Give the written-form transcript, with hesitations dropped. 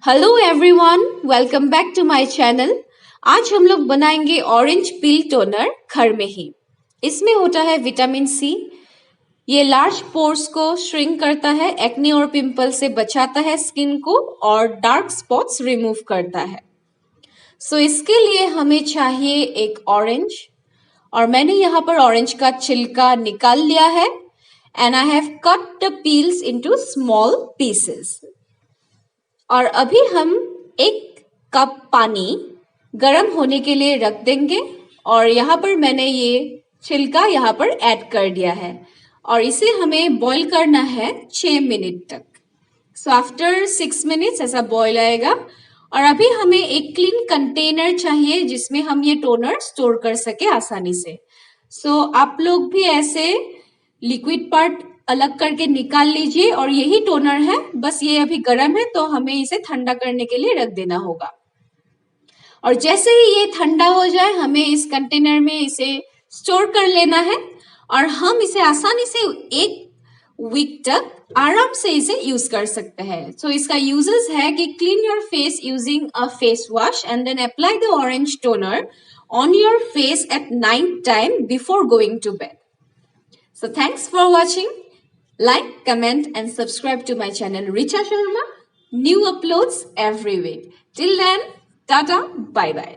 Hello everyone, welcome back to my channel. आज हम लोग बनाएंगे ऑरेंज पील टोनर घर में ही। इसमें होता है विटामिन सी। ये लार्ज पोर्स को श्रिंक करता है, एक्ने और पिंपल से बचाता है स्किन को और डार्क स्पॉट्स रिमूव करता है। सो इसके लिए हमें चाहिए एक ऑरेंज, और मैंने यहाँ पर ऑरेंज का छिलका निकाल लिया है and I have cut the peels into small pieces. और अभी हम एक कप पानी गर्म होने के लिए रख देंगे और यहाँ पर मैंने ये छिलका यहाँ पर ऐड कर दिया है और इसे हमें बॉईल करना है 6 मिनट तक। सो आफ्टर 6 मिनट्स ऐसा बॉईल आएगा। और अभी हमें एक क्लीन कंटेनर चाहिए जिसमें हम ये टोनर स्टोर कर सके आसानी से। सो आप लोग भी ऐसे लिक्विड पार्ट अलग करके निकाल लीजिए और यही टोनर है, बस ये अभी गर्म है तो हमें इसे ठंडा करने के लिए रख देना होगा। और जैसे ही ये ठंडा हो जाए हमें इस कंटेनर में इसे स्टोर कर लेना है और हम इसे आसानी से 1 वीक तक आराम से इसे यूज कर सकते हैं। सो इसका यूजेस है कि clean your face using a face wash and then apply the orange toner on your face at night time before going to bed. So thanks for watching. Like, comment and subscribe to my channel Richa Sharma. New uploads every week. Till then, tata, bye bye.